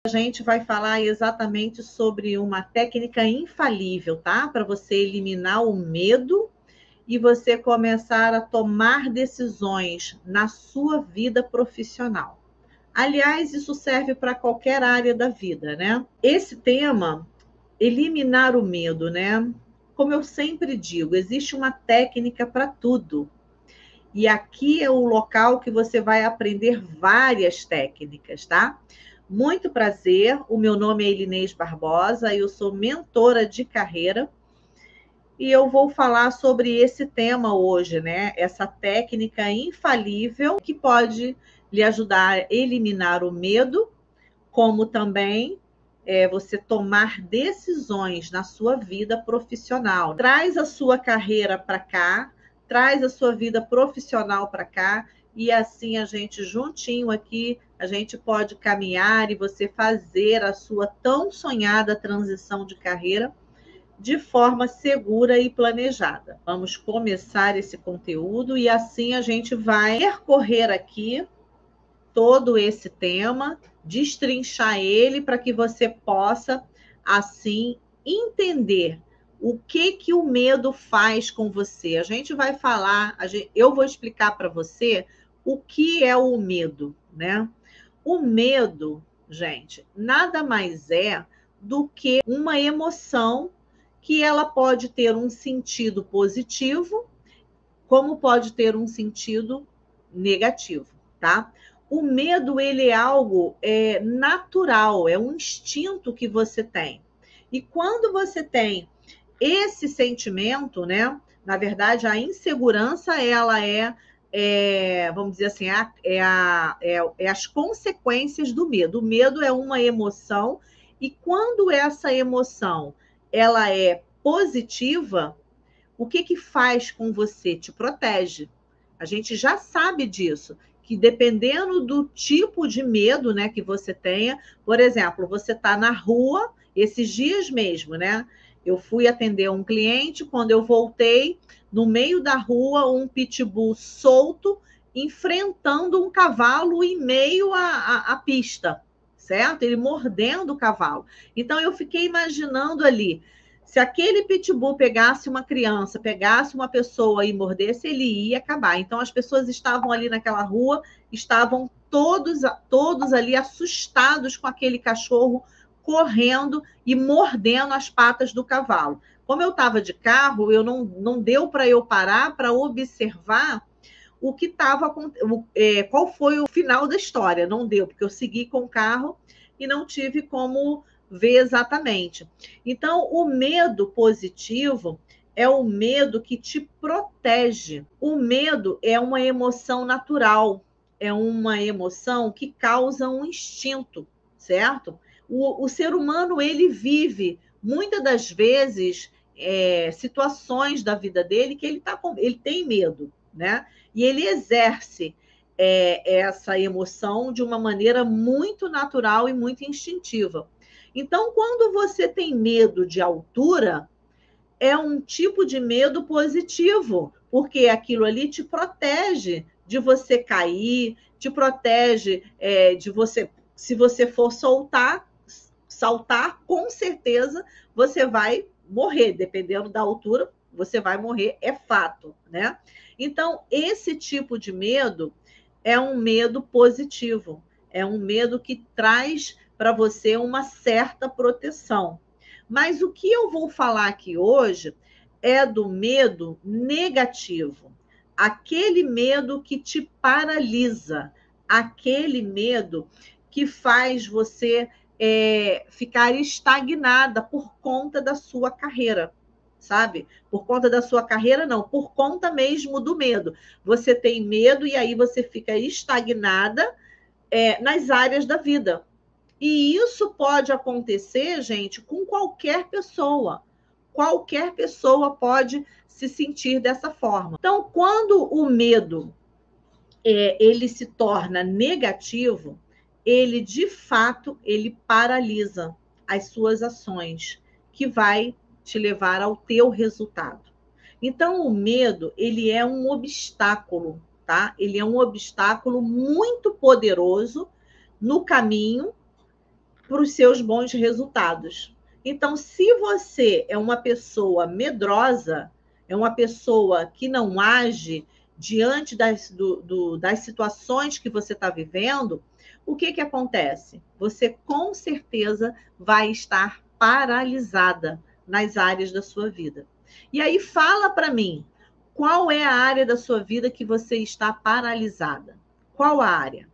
A gente vai falar exatamente sobre uma técnica infalível, tá? Para você eliminar o medo e você começar a tomar decisões na sua vida profissional. Aliás, isso serve para qualquer área da vida, né? Esse tema, eliminar o medo, né? Como eu sempre digo, existe uma técnica para tudo. E aqui é o local que você vai aprender várias técnicas, tá? Muito prazer, o meu nome é Elinês Barbosa, eu sou mentora de carreira e eu vou falar sobre esse tema hoje, né? Essa técnica infalível que pode lhe ajudar a eliminar o medo, como também você tomar decisões na sua vida profissional. Traz a sua carreira para cá, traz a sua vida profissional para cá, e assim a gente juntinho aqui, a gente pode caminhar e você fazer a sua tão sonhada transição de carreira de forma segura e planejada. Vamos começar esse conteúdo e assim a gente vai percorrer aqui todo esse tema, destrinchar ele para que você possa, assim, entender o que o medo faz com você. A gente vai falar, eu vou explicar para você o que é o medo, né? O medo, gente, nada mais é do que uma emoção que ela pode ter um sentido positivo, como pode ter um sentido negativo, tá? O medo, ele é algo natural, é um instinto que você tem. E quando você tem esse sentimento, né? Na verdade, a insegurança, ela vamos dizer assim, as consequências do medo. O medo é uma emoção, e quando essa emoção ela é positiva, o que faz com você? Te protege. A gente já sabe disso, que dependendo do tipo de medo, né, que você tenha, por exemplo, você está na rua, esses dias mesmo, né? Eu fui atender um cliente, quando eu voltei, no meio da rua, um pitbull solto, enfrentando um cavalo em meio à pista, certo? Ele mordendo o cavalo. Então, eu fiquei imaginando ali, se aquele pitbull pegasse uma criança, pegasse uma pessoa e mordesse, ele ia acabar. Então, as pessoas estavam ali naquela rua, estavam todos ali assustados com aquele cachorro correndo e mordendo as patas do cavalo. Como eu estava de carro, eu não deu para eu parar para observar o que estava, qual foi o final da história. Não deu, porque eu segui com o carro e não tive como ver exatamente. Então, o medo positivo é o medo que te protege. O medo é uma emoção natural, é uma emoção que causa um instinto, certo? O ser humano, ele vive, muitas das vezes, situações da vida dele que ele tem medo, né? E ele exerce essa emoção de uma maneira muito natural e muito instintiva. Então, quando você tem medo de altura, é um tipo de medo positivo, porque aquilo ali te protege de você cair, te protege de você, se você for saltar, com certeza você vai morrer, dependendo da altura, você vai morrer, é fato, né? Então, esse tipo de medo é um medo positivo, é um medo que traz para você uma certa proteção. Mas o que eu vou falar aqui hoje é do medo negativo, aquele medo que te paralisa, aquele medo que faz você ficar estagnada por conta da sua carreira, sabe? Por conta da sua carreira, não, por conta mesmo do medo. Você tem medo e aí você fica estagnada nas áreas da vida. E isso pode acontecer, gente, com qualquer pessoa. Qualquer pessoa pode se sentir dessa forma. Então, quando o medo ele se torna negativo, ele de fato ele paralisa as suas ações, que vai te levar ao teu resultado. Então, o medo ele é um obstáculo, tá? Ele é um obstáculo muito poderoso no caminho para os seus bons resultados. Então, se você é uma pessoa medrosa, é uma pessoa que não age diante das situações que você está vivendo, o que acontece? Você com certeza vai estar paralisada nas áreas da sua vida. E aí fala para mim, qual é a área da sua vida que você está paralisada? Qual a área?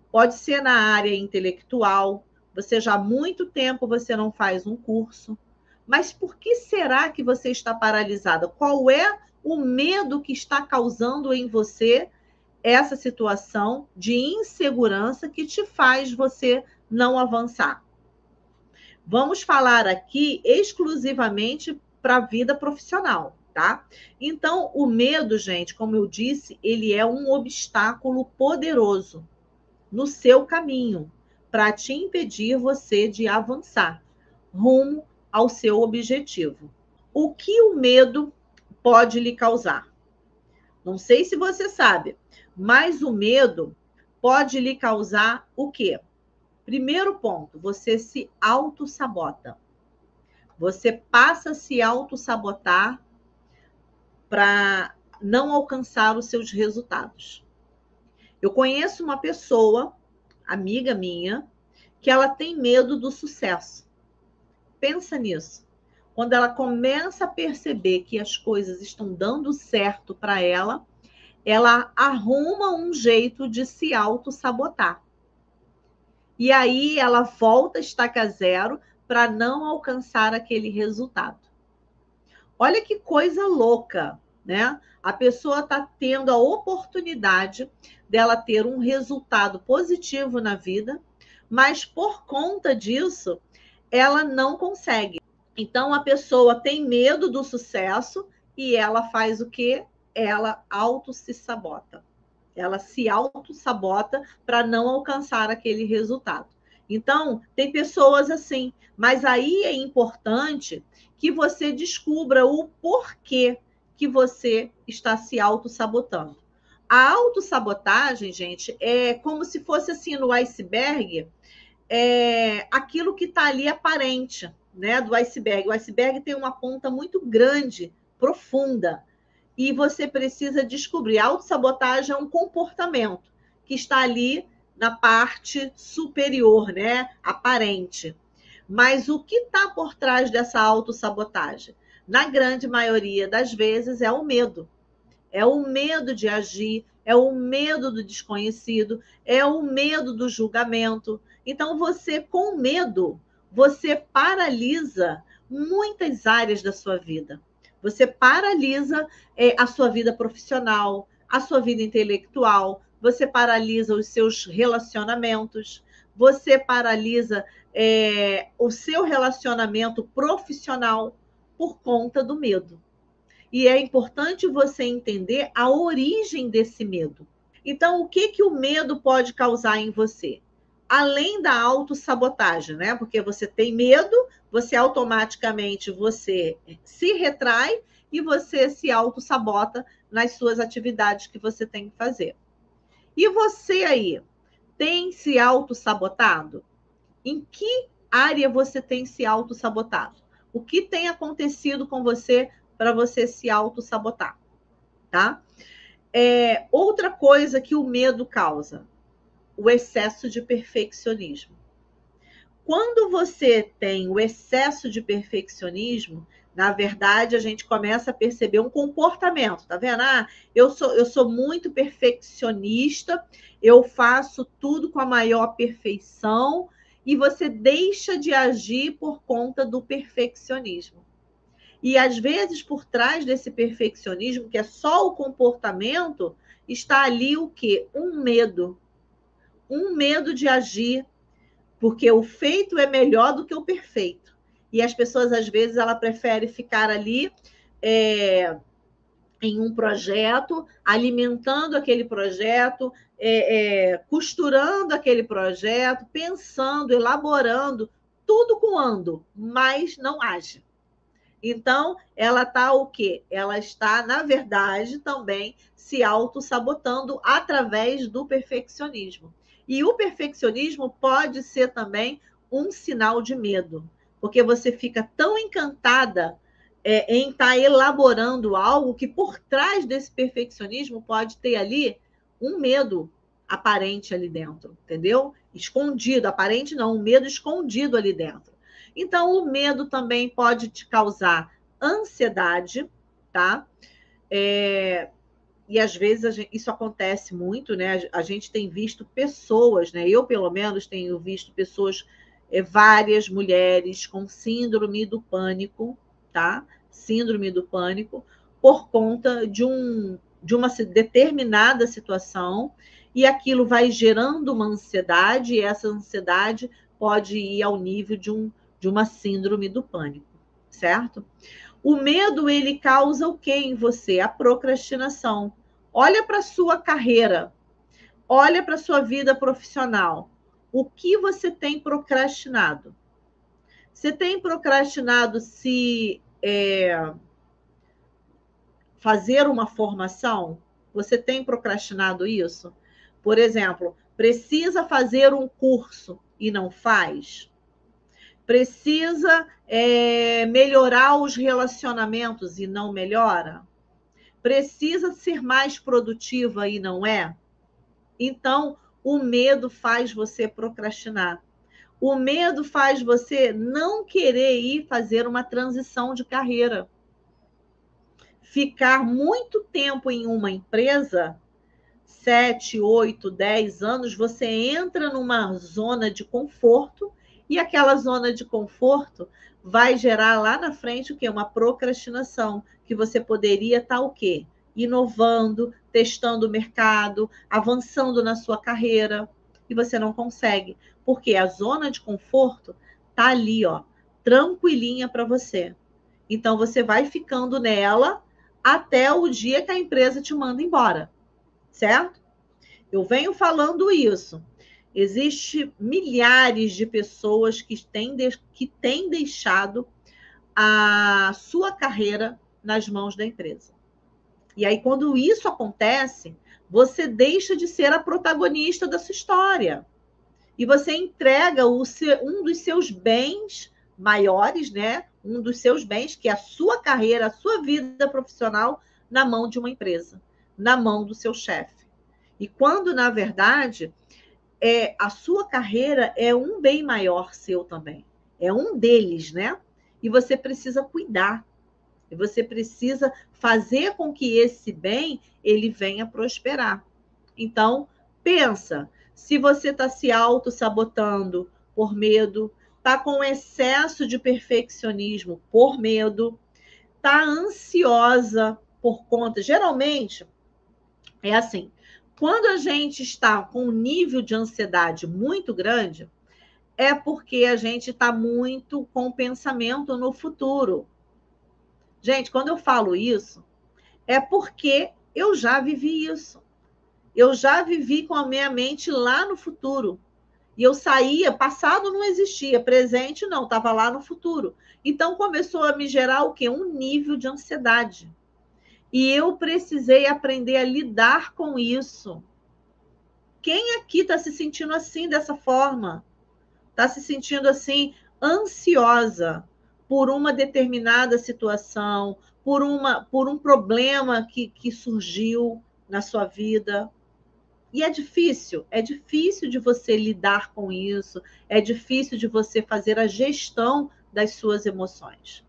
Pode ser na área intelectual, você já há muito tempo você não faz um curso, mas por que será que você está paralisada? Qual é o medo que está causando em você essa situação de insegurança que te faz você não avançar? Vamos falar aqui exclusivamente para a vida profissional, tá? Então, o medo, gente, como eu disse, ele é um obstáculo poderoso no seu caminho para te impedir você de avançar rumo ao seu objetivo. O que o medo pode lhe causar? Não sei se você sabe, mas o medo pode lhe causar o quê? Primeiro ponto, você se auto-sabota. Você passa a se auto-sabotar para não alcançar os seus resultados. Eu conheço uma pessoa, amiga minha, que ela tem medo do sucesso. Pensa nisso. Quando ela começa a perceber que as coisas estão dando certo para ela, ela arruma um jeito de se auto-sabotar. E aí ela volta a estaca zero para não alcançar aquele resultado. Olha que coisa louca, né? A pessoa está tendo a oportunidade dela ter um resultado positivo na vida, mas por conta disso, ela não consegue. Então, a pessoa tem medo do sucesso e ela faz o quê? Ela se sabota. Ela se auto-sabota para não alcançar aquele resultado. Então, tem pessoas assim, mas aí é importante que você descubra o porquê que você está se auto-sabotando. A autossabotagem, gente, é como se fosse assim no iceberg, aquilo que está ali aparente, né, do iceberg. O iceberg tem uma ponta muito grande, profunda, e você precisa descobrir. A autossabotagem é um comportamento que está ali na parte superior, né, aparente. Mas o que está por trás dessa autossabotagem? Na grande maioria das vezes é o medo. É o medo de agir, é o medo do desconhecido, é o medo do julgamento. Então, você, com medo, você paralisa muitas áreas da sua vida. Você paralisa a sua vida profissional, a sua vida intelectual, você paralisa os seus relacionamentos, você paralisa o seu relacionamento profissional por conta do medo. E é importante você entender a origem desse medo. Então, o que o medo pode causar em você? Além da autossabotagem, né? Porque você tem medo, você automaticamente você se retrai e você se autossabota nas suas atividades que você tem que fazer. E você aí, tem se autossabotado? Em que área você tem se autossabotado? O que tem acontecido com você para você se auto-sabotar, tá? Outra coisa que o medo causa, o excesso de perfeccionismo. Quando você tem o excesso de perfeccionismo, na verdade, a gente começa a perceber um comportamento, tá vendo? Eu sou muito perfeccionista, eu faço tudo com a maior perfeição, e você deixa de agir por conta do perfeccionismo. E, às vezes, por trás desse perfeccionismo, que é só o comportamento, está ali o quê? Um medo. Um medo de agir, porque o feito é melhor do que o perfeito. E as pessoas, às vezes, ela prefere ficar ali em um projeto, alimentando aquele projeto, costurando aquele projeto, pensando, elaborando, tudo com ando, mas não age. Então, ela está o quê? Ela está, na verdade, também se auto-sabotando através do perfeccionismo. E o perfeccionismo pode ser também um sinal de medo, porque você fica tão encantada em estar elaborando algo que por trás desse perfeccionismo pode ter ali um medo aparente ali dentro, entendeu? Escondido, aparente não, um medo escondido ali dentro. Então, o medo também pode te causar ansiedade, tá? E às vezes isso acontece muito, né? A gente tem visto pessoas, né? Eu, pelo menos, tenho visto pessoas, várias mulheres com síndrome do pânico, tá? Síndrome do pânico, por conta de uma determinada situação, e aquilo vai gerando uma ansiedade, e essa ansiedade pode ir ao nível de uma síndrome do pânico, certo? O medo, ele causa o que em você? A procrastinação. Olha para a sua carreira, olha para a sua vida profissional. O que você tem procrastinado? Você tem procrastinado se fazer uma formação? Você tem procrastinado isso? Por exemplo, precisa fazer um curso e não faz? Precisa melhorar os relacionamentos e não melhora? Precisa ser mais produtiva e não é? Então, o medo faz você procrastinar. O medo faz você não querer ir fazer uma transição de carreira. Ficar muito tempo em uma empresa, 7, 8, 10 anos, você entra numa zona de conforto, e aquela zona de conforto vai gerar lá na frente o quê? Uma procrastinação, que você poderia estar o quê? Inovando, testando o mercado, avançando na sua carreira, e você não consegue, porque a zona de conforto está ali, ó, tranquilinha para você. Então você vai ficando nela até o dia que a empresa te manda embora, certo? Eu venho falando isso. Existem milhares de pessoas que têm deixado a sua carreira nas mãos da empresa. E aí, quando isso acontece, você deixa de ser a protagonista da sua história. E você entrega um dos seus bens maiores, né? Um dos seus bens, que é a sua carreira, a sua vida profissional, na mão de uma empresa, na mão do seu chefe. E quando, na verdade, a sua carreira é um bem maior seu também. É um deles, né? E você precisa cuidar. E você precisa fazer com que esse bem ele venha prosperar. Então, pensa, se você está se auto-sabotando por medo, está com excesso de perfeccionismo por medo, está ansiosa por conta. Geralmente, é assim, quando a gente está com um nível de ansiedade muito grande, é porque a gente está muito com pensamento no futuro. Gente, quando eu falo isso, é porque eu já vivi isso. Eu já vivi com a minha mente lá no futuro. E eu saía, passado não existia, presente não, estava lá no futuro. Então começou a me gerar o quê? Um nível de ansiedade. E eu precisei aprender a lidar com isso. Quem aqui está se sentindo assim, dessa forma? Está se sentindo assim, ansiosa por uma determinada situação, por um problema que surgiu na sua vida? E é difícil de você lidar com isso, é difícil de você fazer a gestão das suas emoções.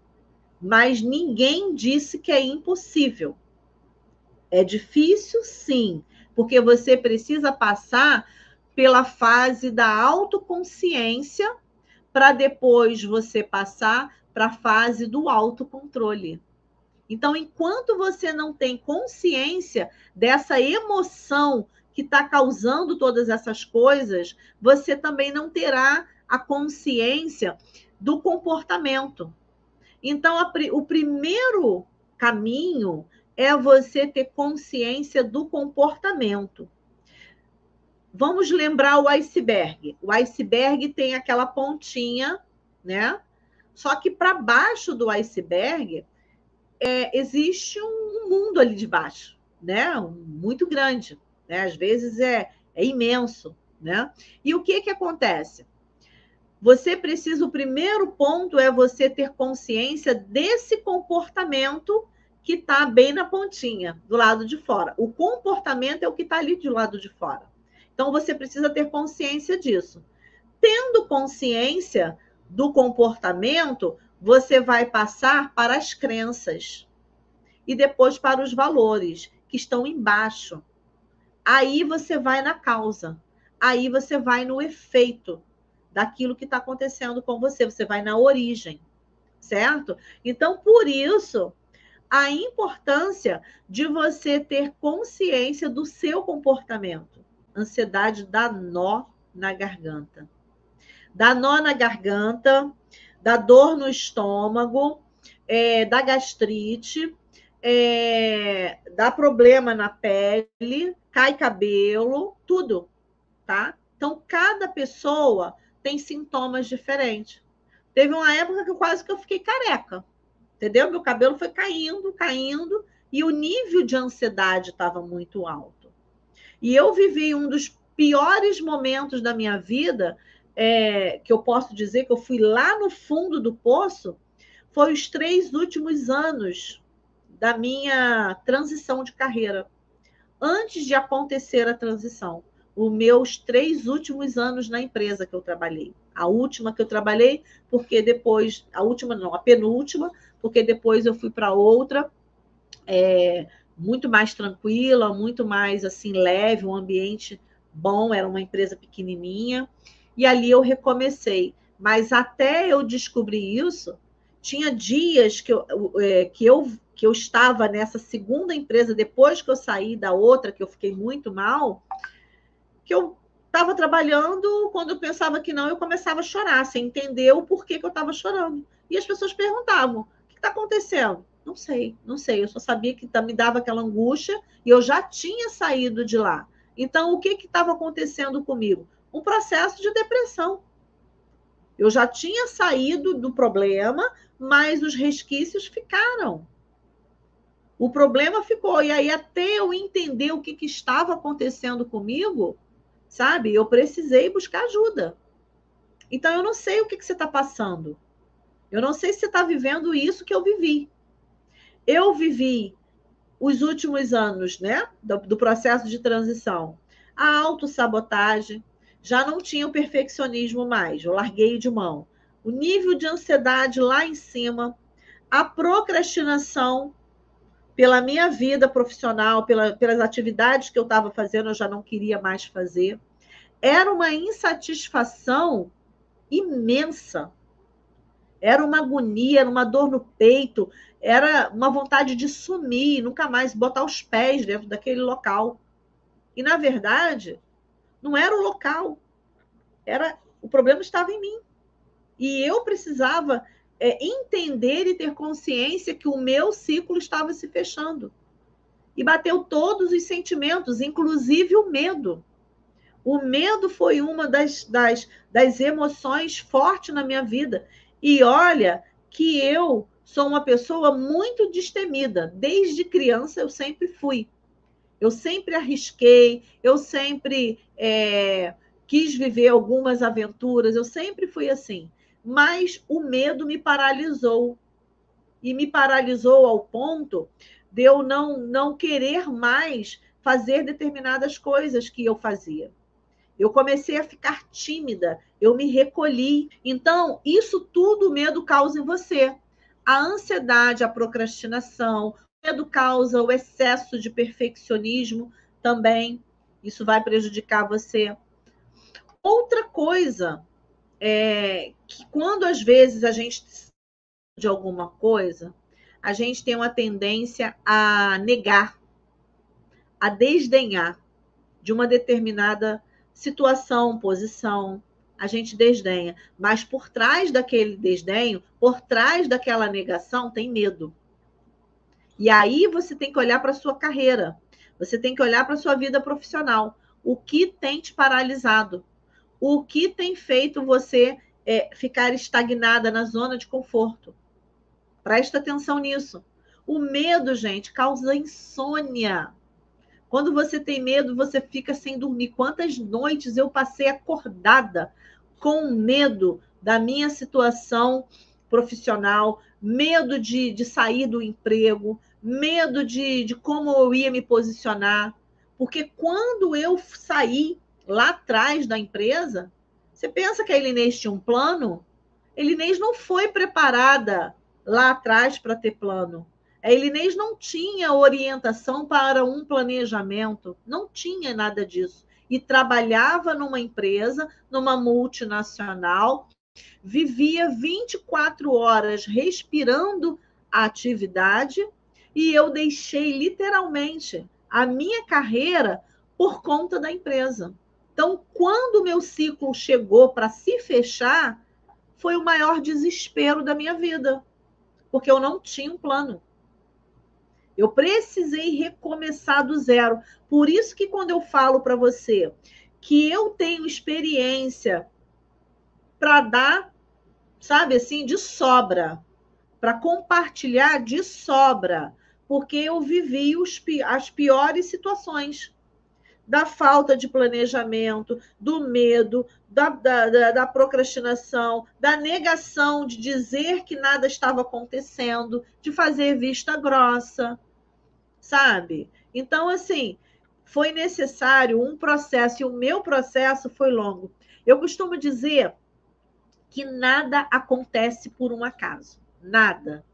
Mas ninguém disse que é impossível. É difícil, sim, porque você precisa passar pela fase da autoconsciência para depois você passar para a fase do autocontrole. Então, enquanto você não tem consciência dessa emoção que está causando todas essas coisas, você também não terá a consciência do comportamento. Então, o primeiro caminho é você ter consciência do comportamento. Vamos lembrar o iceberg. O iceberg tem aquela pontinha, né? Só que para baixo do iceberg existe um mundo ali de baixo, né? Muito grande, né? Às vezes é imenso, né? E o que acontece? Você precisa, o primeiro ponto é você ter consciência desse comportamento que está bem na pontinha, do lado de fora. O comportamento é o que está ali do lado de fora. Então, você precisa ter consciência disso. Tendo consciência do comportamento, você vai passar para as crenças e depois para os valores que estão embaixo. Aí você vai na causa, aí você vai no efeito daquilo que está acontecendo com você, você vai na origem, certo? Então, por isso, a importância de você ter consciência do seu comportamento. Ansiedade dá nó na garganta. Dá nó na garganta, dá dor no estômago, dá gastrite, dá problema na pele, cai cabelo, tudo, tá? Então, cada pessoa tem sintomas diferentes. Teve uma época que quase que eu fiquei careca, entendeu? Meu cabelo foi caindo, caindo, e o nível de ansiedade estava muito alto. E eu vivi um dos piores momentos da minha vida, que eu posso dizer que eu fui lá no fundo do poço, foi os 3 últimos anos da minha transição de carreira. Antes de acontecer a transição, os meus 3 últimos anos na empresa que eu trabalhei. A última que eu trabalhei, porque depois, a última não, a penúltima, porque depois eu fui para outra, muito mais tranquila, muito mais assim leve, um ambiente bom, era uma empresa pequenininha, e ali eu recomecei. Mas até eu descobrir isso, tinha dias que eu estava nessa segunda empresa, depois que eu saí da outra, que eu fiquei muito mal, que eu estava trabalhando, quando eu pensava que não, eu começava a chorar, sem entender o porquê que eu estava chorando. E as pessoas perguntavam, o que está acontecendo? Não sei, não sei. Eu só sabia que me dava aquela angústia e eu já tinha saído de lá. Então, o que estava acontecendo comigo? Um processo de depressão. Eu já tinha saído do problema, mas os resquícios ficaram. O problema ficou. E aí, até eu entender o que estava acontecendo comigo, sabe? Eu precisei buscar ajuda. Então, eu não sei o que você está passando. Eu não sei se você está vivendo isso que eu vivi. Eu vivi os últimos anos, né, do processo de transição. A autossabotagem, já não tinha o perfeccionismo mais, eu larguei de mão. O nível de ansiedade lá em cima, a procrastinação pela minha vida profissional, pelas atividades que eu estava fazendo, eu já não queria mais fazer. Era uma insatisfação imensa. Era uma agonia, era uma dor no peito, era uma vontade de sumir, nunca mais botar os pés dentro daquele local. E, na verdade, não era o local, o problema estava em mim. E eu precisava entender e ter consciência que o meu ciclo estava se fechando. E bateu todos os sentimentos, inclusive o medo. O medo foi uma das emoções fortes na minha vida. E olha que eu sou uma pessoa muito destemida. Desde criança eu sempre fui. Eu sempre arrisquei, eu sempre quis viver algumas aventuras, eu sempre fui assim. Mas o medo me paralisou. E me paralisou ao ponto de eu não querer mais fazer determinadas coisas que eu fazia. Eu comecei a ficar tímida, eu me recolhi. Então, isso tudo o medo causa em você. A ansiedade, a procrastinação, o medo causa o excesso de perfeccionismo também. Isso vai prejudicar você. Outra coisa é que quando às vezes a gente de alguma coisa, a gente tem uma tendência a negar, a desdenhar de uma determinada situação, posição, a gente desdenha. Mas por trás daquele desdenho, por trás daquela negação, tem medo. E aí você tem que olhar para a sua carreira, você tem que olhar para a sua vida profissional. O que tem te paralisado? O que tem feito você ficar estagnada na zona de conforto? Presta atenção nisso. O medo, gente, causa insônia. Quando você tem medo, você fica sem dormir. Quantas noites eu passei acordada com medo da minha situação profissional, medo de sair do emprego, medo de como eu ia me posicionar. Porque quando eu saí lá atrás da empresa, você pensa que a Elinês tinha um plano? A Elinês não foi preparada lá atrás para ter plano. A Elinês não tinha orientação para um planejamento, não tinha nada disso. E trabalhava numa empresa, numa multinacional, vivia 24 horas respirando a atividade e eu deixei literalmente a minha carreira por conta da empresa. Então, quando o meu ciclo chegou para se fechar, foi o maior desespero da minha vida, porque eu não tinha um plano. Eu precisei recomeçar do zero. Por isso que quando eu falo para você que eu tenho experiência para dar, sabe assim, de sobra, para compartilhar de sobra, porque eu vivi as piores situações da falta de planejamento, do medo, da procrastinação, da negação de dizer que nada estava acontecendo, de fazer vista grossa, sabe? Então, assim, foi necessário um processo, e o meu processo foi longo. Eu costumo dizer que nada acontece por um acaso. Nada,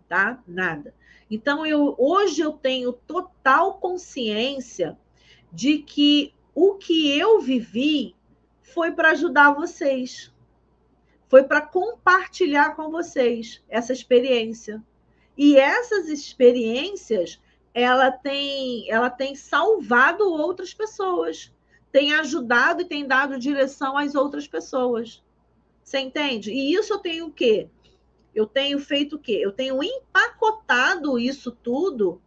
tá? Nada. Então, hoje eu tenho total consciência de que o que eu vivi foi para ajudar vocês, foi para compartilhar com vocês essa experiência. E essas experiências, ela tem salvado outras pessoas, tem ajudado e tem dado direção às outras pessoas. Você entende? E isso eu tenho o quê? Eu tenho feito o quê? Eu tenho empacotado isso tudo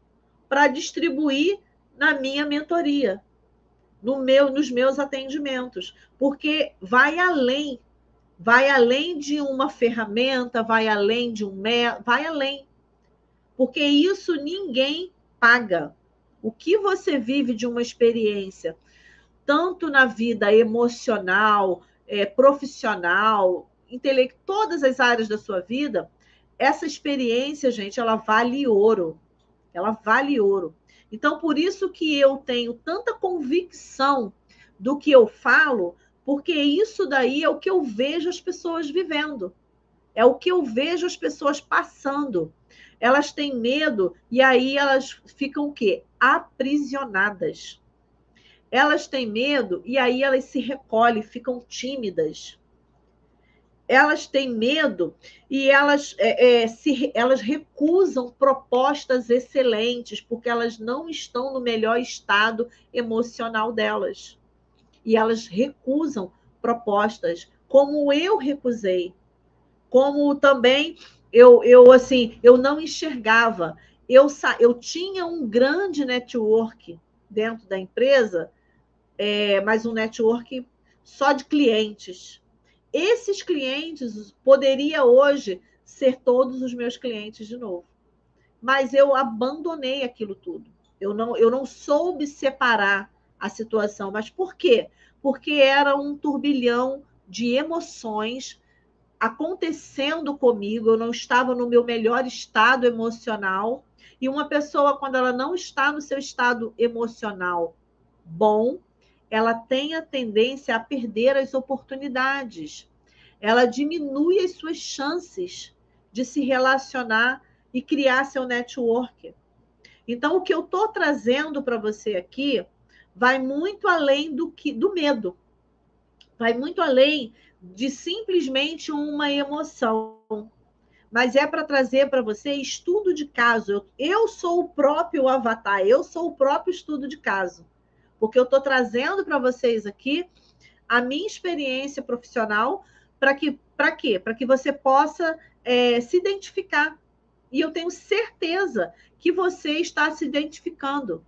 para distribuir na minha mentoria, nos meus atendimentos, porque vai além de uma ferramenta, vai além de vai além, porque isso ninguém paga. O que você vive de uma experiência, tanto na vida emocional, profissional, todas as áreas da sua vida, essa experiência, gente, ela vale ouro. Ela vale ouro. Então, por isso que eu tenho tanta convicção do que eu falo, porque isso daí é o que eu vejo as pessoas vivendo. É o que eu vejo as pessoas passando. Elas têm medo e aí elas ficam o quê? Aprisionadas. Elas têm medo e aí elas se recolhem, ficam tímidas. Elas têm medo e elas recusam propostas excelentes, porque elas não estão no melhor estado emocional delas. E elas recusam propostas, como eu recusei, como também eu não enxergava. Eu tinha um grande network dentro da empresa, mas um network só de clientes. Esses clientes poderia hoje ser todos os meus clientes de novo. Mas eu abandonei aquilo tudo. Eu não soube separar a situação. Mas por quê? Porque era um turbilhão de emoções acontecendo comigo. Eu não estava no meu melhor estado emocional. E uma pessoa, quando ela não está no seu estado emocional bom, ela tem a tendência a perder as oportunidades. Ela diminui as suas chances de se relacionar e criar seu network. Então, o que eu estou trazendo para você aqui vai muito além do medo. Vai muito além de simplesmente uma emoção. Mas é para trazer para você estudo de caso. Eu sou o próprio avatar, eu sou o próprio estudo de caso. Porque eu estou trazendo para vocês aqui a minha experiência profissional para quê? Para que você possa se identificar. E eu tenho certeza que você está se identificando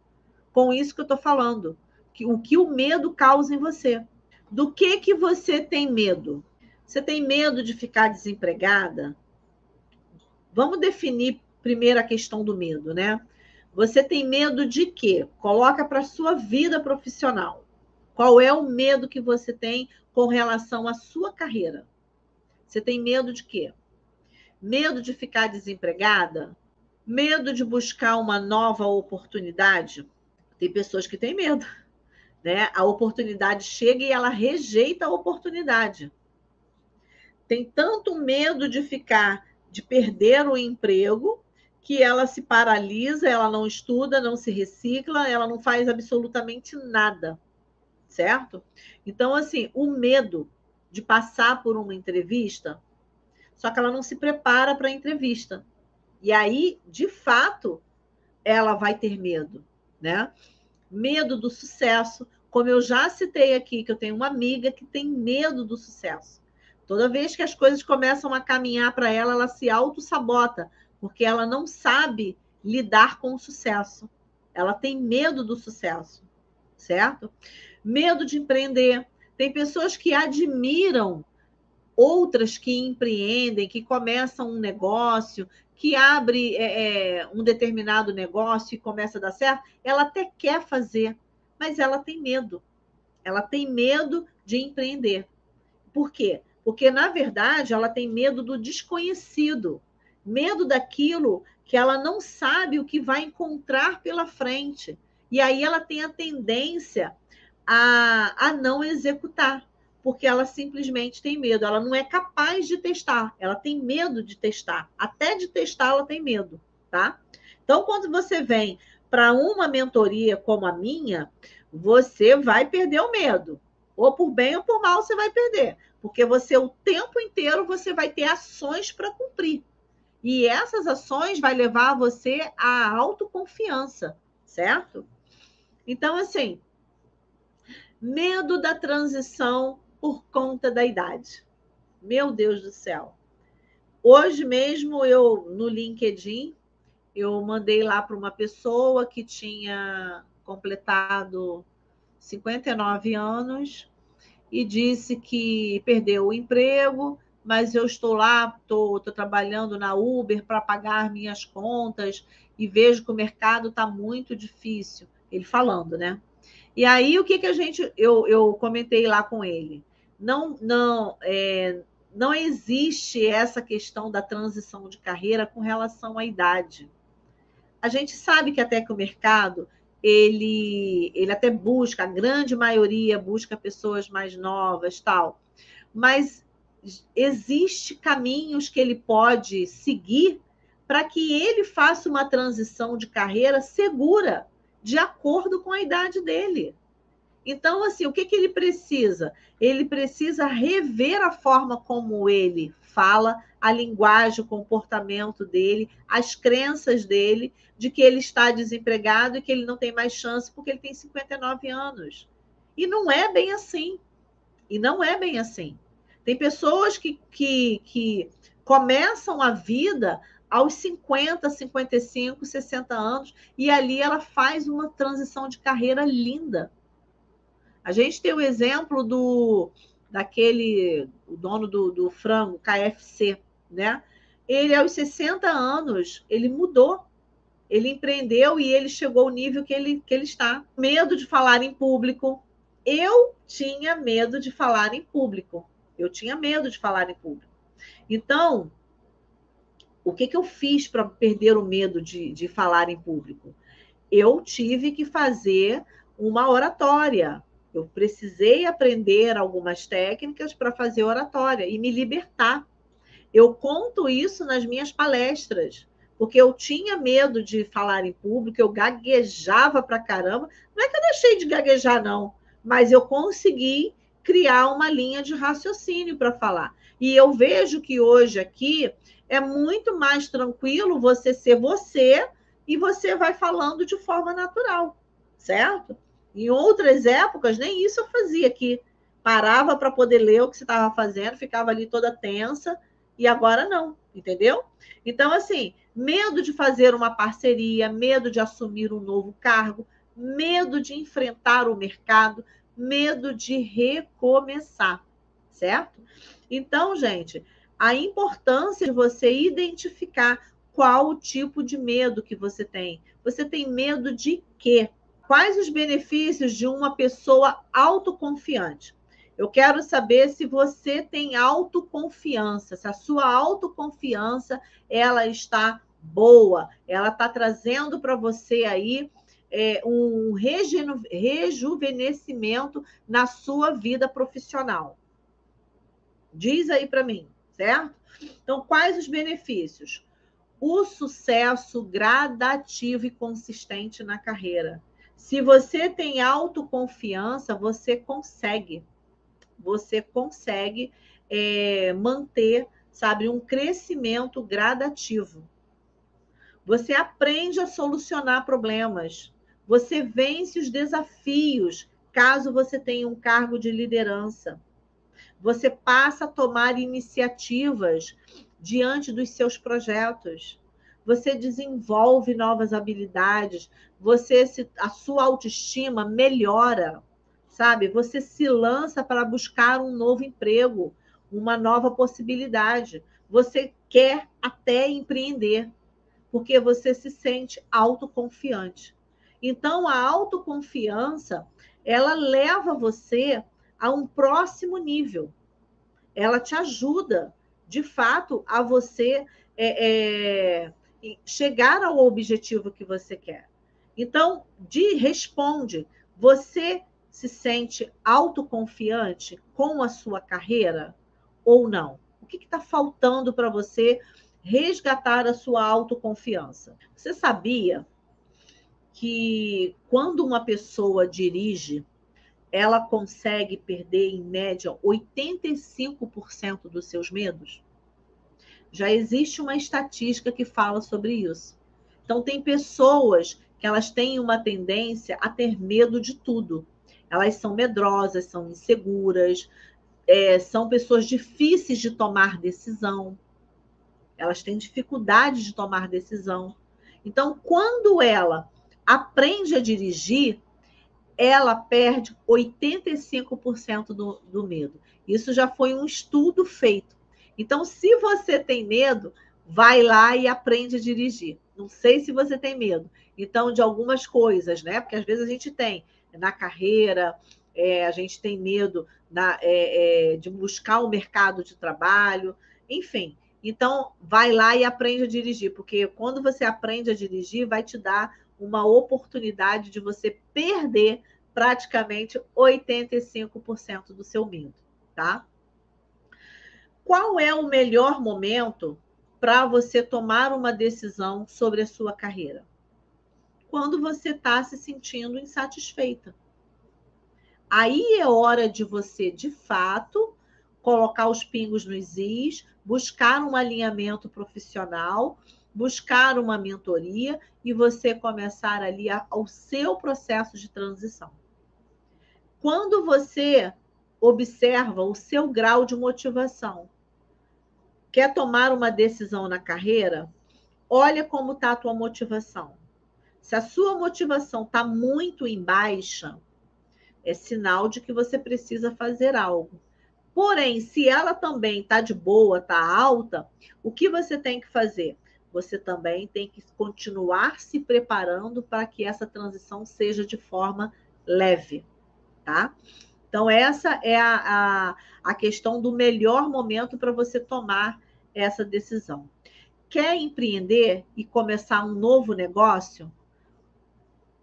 com isso que eu estou falando. O que o medo causa em você. Do que você tem medo? Você tem medo de ficar desempregada? Vamos definir primeiro a questão do medo, né? Você tem medo de quê? Coloca para a sua vida profissional. Qual é o medo que você tem com relação à sua carreira? Você tem medo de quê? Medo de ficar desempregada? Medo de buscar uma nova oportunidade? Tem pessoas que têm medo, né? A oportunidade chega e ela rejeita a oportunidade. Tem tanto medo de de perder o emprego, que ela se paralisa, ela não estuda, não se recicla, ela não faz absolutamente nada, certo? Então, assim, o medo de passar por uma entrevista, só que ela não se prepara para a entrevista. E aí, de fato, ela vai ter medo, né? Medo do sucesso, como eu já citei aqui, que eu tenho uma amiga que tem medo do sucesso. Toda vez que as coisas começam a caminhar para ela, ela se auto-sabota, porque ela não sabe lidar com o sucesso. Ela tem medo do sucesso, certo? Medo de empreender. Tem pessoas que admiram outras que empreendem, que começam um negócio, que abre um determinado negócio e começa a dar certo, ela até quer fazer, mas ela tem medo. Ela tem medo de empreender. Por quê? Porque, na verdade, ela tem medo do desconhecido, medo daquilo que ela não sabe o que vai encontrar pela frente. E aí ela tem a tendência a não executar, porque ela simplesmente tem medo. Ela não é capaz de testar, ela tem medo de testar. Até de testar, ela tem medo, tá? Então, quando você vem para uma mentoria como a minha, você vai perder o medo. Ou por bem ou por mal, você vai perder. Porque você, o tempo inteiro, você vai ter ações para cumprir. E essas ações vai levar você à autoconfiança, certo? Então, assim, medo da transição por conta da idade. Meu Deus do céu. Hoje mesmo, no LinkedIn, eu mandei lá para uma pessoa que tinha completado 59 anos e disse que perdeu o emprego, mas eu estou lá, estou trabalhando na Uber para pagar minhas contas e vejo que o mercado está muito difícil. Ele falando, né? E aí, o que eu comentei lá com ele? Não existe essa questão da transição de carreira com relação à idade. A gente sabe que até que o mercado, ele até busca, a grande maioria busca pessoas mais novas, tal, mas existe caminhos que ele pode seguir para que ele faça uma transição de carreira segura, de acordo com a idade dele. Então, assim, o que ele precisa? Ele precisa rever a forma como ele fala, a linguagem, o comportamento dele, as crenças dele, de que ele está desempregado e que ele não tem mais chance porque ele tem 59 anos. E não é bem assim. E não é bem assim. Tem pessoas que começam a vida aos 50, 55, 60 anos e ali ela faz uma transição de carreira linda. A gente tem o exemplo o dono do frango, KFC, né? Ele, aos 60 anos, ele mudou, ele empreendeu e ele chegou ao nível que ele está. Medo de falar em público. Eu tinha medo de falar em público. Eu tinha medo de falar em público. Então, o que eu fiz para perder o medo de falar em público? Eu tive que fazer uma oratória. Eu precisei aprender algumas técnicas para fazer oratória e me libertar. Eu conto isso nas minhas palestras, porque eu tinha medo de falar em público, eu gaguejava pra caramba. Não é que eu deixei de gaguejar, não, mas eu consegui criar uma linha de raciocínio para falar. E eu vejo que hoje aqui é muito mais tranquilo você ser você e você vai falando de forma natural, certo? Em outras épocas, nem isso eu fazia aqui. Parava para poder ler o que você estava fazendo, ficava ali toda tensa, e agora não, entendeu? Então, assim, medo de fazer uma parceria, medo de assumir um novo cargo, medo de enfrentar o mercado, medo de recomeçar, certo? Então, gente, a importância de você identificar qual o tipo de medo que você tem. Você tem medo de quê? Quais os benefícios de uma pessoa autoconfiante? Eu quero saber se você tem autoconfiança, se a sua autoconfiança ela está boa, ela está trazendo para você aí um rejuvenescimento na sua vida profissional. Diz aí para mim, certo? Então, quais os benefícios? O sucesso gradativo e consistente na carreira. Se você tem autoconfiança, você consegue manter, sabe, um crescimento gradativo. Você aprende a solucionar problemas. Você vence os desafios, caso você tenha um cargo de liderança. Você passa a tomar iniciativas diante dos seus projetos. Você desenvolve novas habilidades. A sua autoestima melhora, sabe? Você se lança para buscar um novo emprego, uma nova possibilidade. Você quer até empreender, porque você se sente autoconfiante. Então, a autoconfiança, ela leva você a um próximo nível. Ela te ajuda, de fato, a você chegar ao objetivo que você quer. Então, responde, você se sente autoconfiante com a sua carreira ou não? O que está faltando para você resgatar a sua autoconfiança? Você sabia que quando uma pessoa dirige, ela consegue perder, em média, 85% dos seus medos? Já existe uma estatística que fala sobre isso. Então, tem pessoas que elas têm uma tendência a ter medo de tudo. Elas são medrosas, são inseguras, são pessoas difíceis de tomar decisão. Elas têm dificuldade de tomar decisão. Então, quando ela aprende a dirigir, ela perde 85% do medo. Isso já foi um estudo feito. Então, se você tem medo, vai lá e aprende a dirigir. Não sei se você tem medo. Então, de algumas coisas, né? Porque às vezes a gente tem na carreira, a gente tem medo de buscar o mercado de trabalho, enfim. Então, vai lá e aprende a dirigir, porque quando você aprende a dirigir, vai te dar uma oportunidade de você perder praticamente 85% do seu medo, tá? Qual é o melhor momento para você tomar uma decisão sobre a sua carreira? Quando você está se sentindo insatisfeita. Aí é hora de você, de fato, colocar os pingos nos is, buscar um alinhamento profissional, buscar uma mentoria e você começar ali o seu processo de transição. Quando você observa o seu grau de motivação, quer tomar uma decisão na carreira, olha como está a tua motivação. Se a sua motivação está muito em baixa, é sinal de que você precisa fazer algo. Porém, se ela também está de boa, está alta, o que você tem que fazer? Você também tem que continuar se preparando para que essa transição seja de forma leve, tá? Então, essa é a questão do melhor momento para você tomar essa decisão. Quer empreender e começar um novo negócio?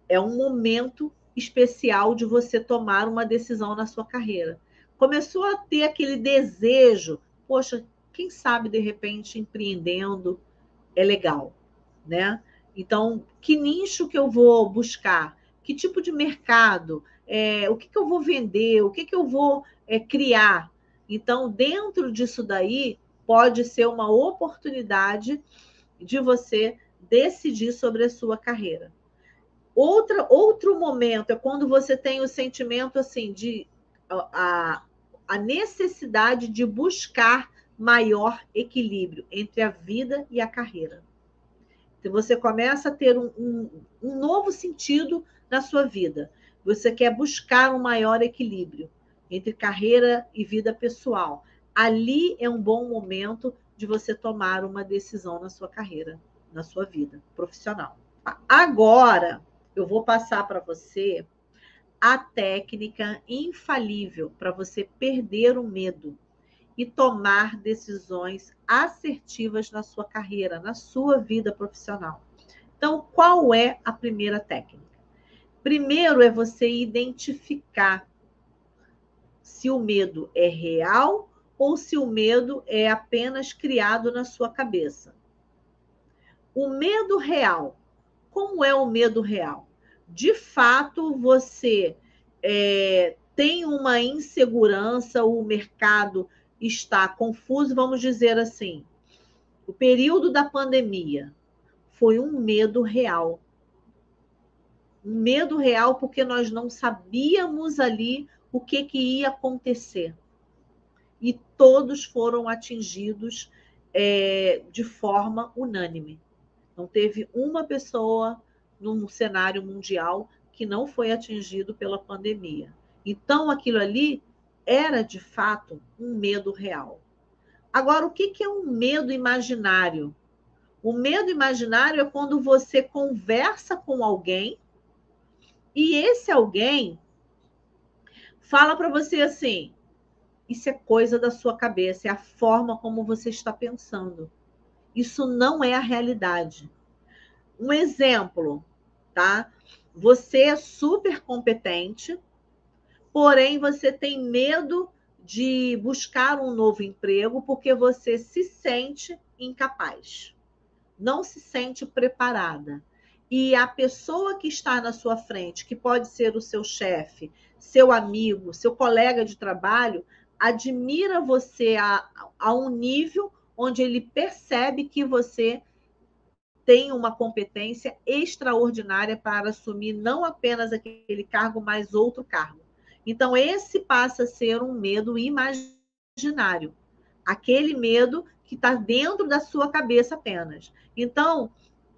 É um momento especial de você tomar uma decisão na sua carreira. Começou a ter aquele desejo, poxa, quem sabe de repente empreendendo é legal, né? Então, que nicho que eu vou buscar? Que tipo de mercado? O que eu vou vender? O que eu vou criar? Então, dentro disso daí, pode ser uma oportunidade de você decidir sobre a sua carreira. Outro momento é quando você tem o sentimento assim de a necessidade de buscar maior equilíbrio entre a vida e a carreira. Então, você começa a ter um novo sentido na sua vida. Você quer buscar um maior equilíbrio entre carreira e vida pessoal. Ali é um bom momento de você tomar uma decisão na sua carreira, na sua vida profissional. Agora, eu vou passar para você a técnica infalível para você perder o medo e tomar decisões assertivas na sua carreira, na sua vida profissional. Então, qual é a primeira técnica? Primeiro é você identificar se o medo é real ou se o medo é apenas criado na sua cabeça. O medo real. Como é o medo real? De fato, você tem uma insegurança, o mercado está confuso, vamos dizer assim. O período da pandemia foi um medo real. Um medo real porque nós não sabíamos ali o que ia acontecer. E todos foram atingidos de forma unânime. Não teve uma pessoa no cenário mundial que não foi atingido pela pandemia. Então, aquilo ali era, de fato, um medo real. Agora, o que é um medo imaginário? O medo imaginário é quando você conversa com alguém e esse alguém fala para você assim: isso é coisa da sua cabeça, é a forma como você está pensando. Isso não é a realidade. Um exemplo, tá? Você é super competente, porém você tem medo de buscar um novo emprego porque você se sente incapaz, não se sente preparada. E a pessoa que está na sua frente, que pode ser o seu chefe, seu amigo, seu colega de trabalho, admira você a um nível onde ele percebe que você tem uma competência extraordinária para assumir não apenas aquele cargo, mas outro cargo. Então, esse passa a ser um medo imaginário. Aquele medo que está dentro da sua cabeça apenas. Então,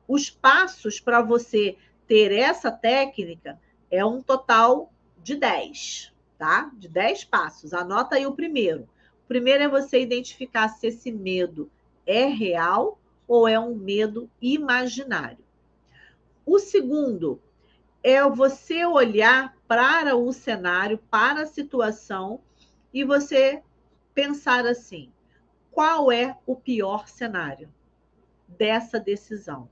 os passos para você ter essa técnica é um total de 10, tá? De 10 passos. Anota aí o primeiro. O primeiro é você identificar se esse medo é real ou é um medo imaginário. O segundo é você olhar para o cenário, para a situação e você pensar assim: qual é o pior cenário dessa decisão?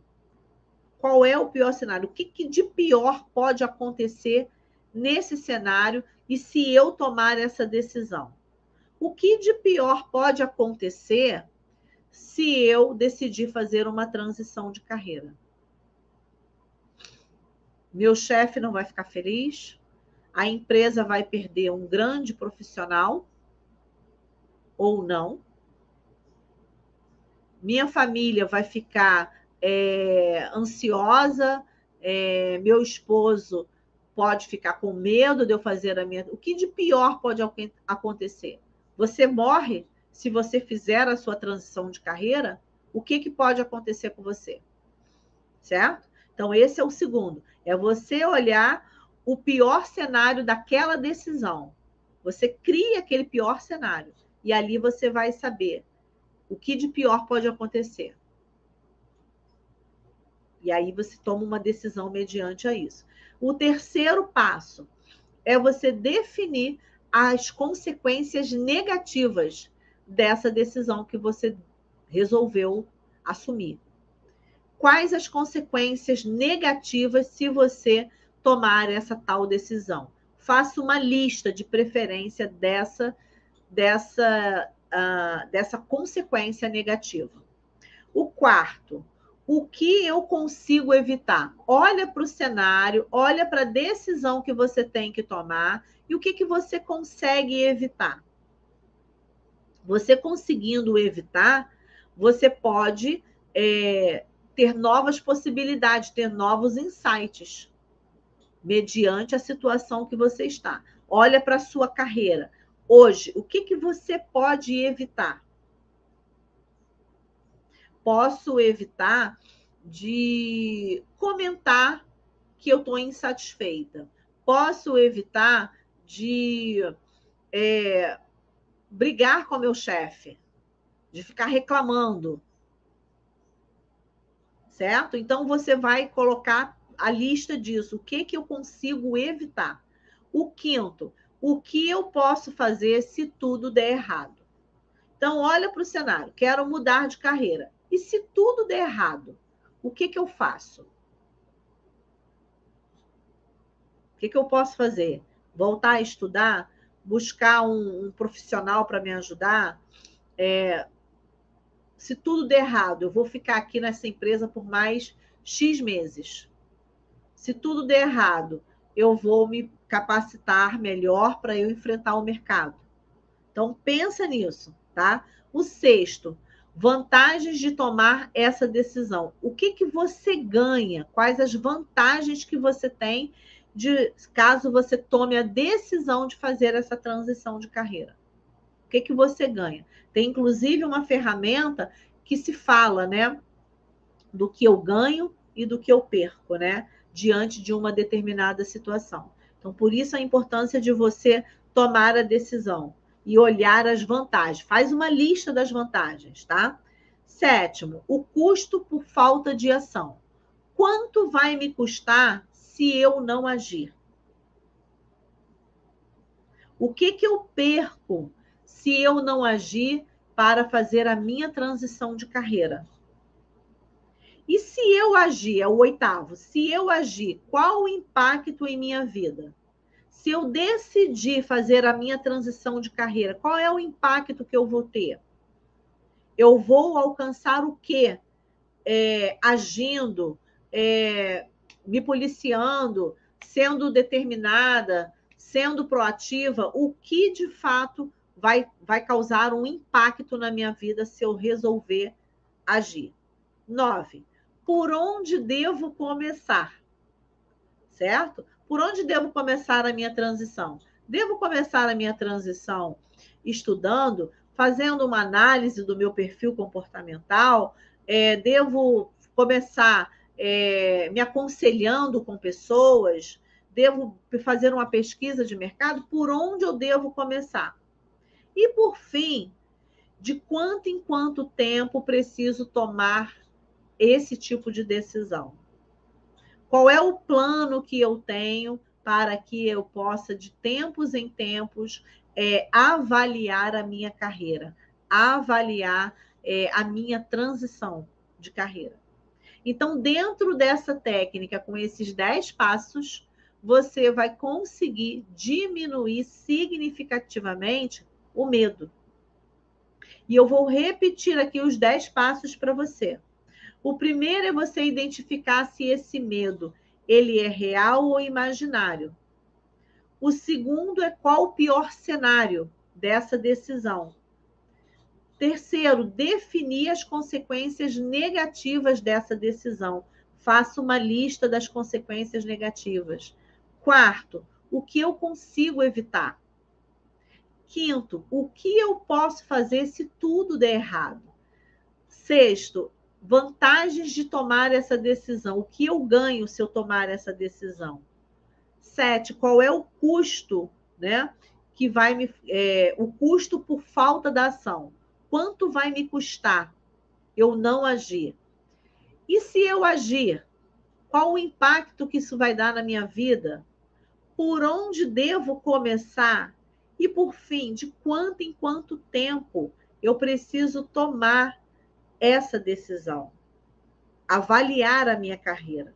Qual é o pior cenário? O que de pior pode acontecer nesse cenário e se eu tomar essa decisão? O que de pior pode acontecer se eu decidir fazer uma transição de carreira? Meu chefe não vai ficar feliz? A empresa vai perder um grande profissional ou não? Minha família vai ficar ansiosa? Meu esposo pode ficar com medo de eu fazer a minha... O que de pior pode acontecer? Você morre se você fizer a sua transição de carreira? O que pode acontecer com você? Certo? Então, esse é o segundo. É você olhar o pior cenário daquela decisão. Você cria aquele pior cenário. E ali você vai saber o que de pior pode acontecer. E aí você toma uma decisão mediante a isso. O terceiro passo é você definir as consequências negativas dessa decisão que você resolveu assumir. Quais as consequências negativas se você tomar essa tal decisão? Faça uma lista de preferência dessa consequência negativa. O quarto, o que eu consigo evitar? Olha para o cenário, olha para a decisão que você tem que tomar e o que você consegue evitar. Você conseguindo evitar, você pode ter novas possibilidades, ter novos insights, mediante a situação que você está. Olha para a sua carreira. Hoje, o que você pode evitar? Posso evitar de comentar que eu estou insatisfeita. Posso evitar de brigar com meu chefe, de ficar reclamando. Certo? Então, você vai colocar a lista disso. O que eu consigo evitar? O quinto, o que eu posso fazer se tudo der errado? Então, olha para o cenário, quero mudar de carreira. E se tudo der errado, o que eu faço? O que eu posso fazer? Voltar a estudar? Buscar um profissional para me ajudar? Se tudo der errado, eu vou ficar aqui nessa empresa por mais X meses. Se tudo der errado, eu vou me capacitar melhor para eu enfrentar o mercado. Então, pensa nisso, tá? O sexto, vantagens de tomar essa decisão. O que você ganha? Quais as vantagens que você tem caso você tome a decisão de fazer essa transição de carreira? O que você ganha? Tem, inclusive, uma ferramenta que se fala, né, do que eu ganho e do que eu perco, né, diante de uma determinada situação. Então, por isso a importância de você tomar a decisão e olhar as vantagens. Faz uma lista das vantagens, tá? Sétimo, o custo por falta de ação. Quanto vai me custar se eu não agir? O que eu perco se eu não agir para fazer a minha transição de carreira? E se eu agir, é o oitavo, se eu agir, qual o impacto em minha vida? Se eu decidir fazer a minha transição de carreira, qual é o impacto que eu vou ter? Eu vou alcançar o quê? Agindo, me policiando, sendo determinada, sendo proativa, o que de fato vai causar um impacto na minha vida se eu resolver agir? 9. Por onde devo começar? Certo? Por onde devo começar a minha transição? Devo começar a minha transição estudando, fazendo uma análise do meu perfil comportamental? Devo começar me aconselhando com pessoas? Devo fazer uma pesquisa de mercado? Por onde eu devo começar? E, por fim, de quanto em quanto tempo preciso tomar esse tipo de decisão? Qual é o plano que eu tenho para que eu possa, de tempos em tempos, avaliar a minha carreira, avaliar a minha transição de carreira? Então, dentro dessa técnica, com esses 10 passos, você vai conseguir diminuir significativamente o medo. E eu vou repetir aqui os 10 passos para você. O primeiro é você identificar se esse medo ele é real ou imaginário. O segundo é qual o pior cenário dessa decisão. Terceiro, definir as consequências negativas dessa decisão. Faça uma lista das consequências negativas. Quarto, o que eu consigo evitar? Quinto, o que eu posso fazer se tudo der errado? Sexto, vantagens de tomar essa decisão. O que eu ganho se eu tomar essa decisão? 7, qual é o custo, né? Que vai o custo por falta da ação. Quanto vai me custar eu não agir? E se eu agir, qual o impacto que isso vai dar na minha vida? Por onde devo começar? E, por fim, de quanto em quanto tempo eu preciso tomar essa decisão? Avaliar a minha carreira.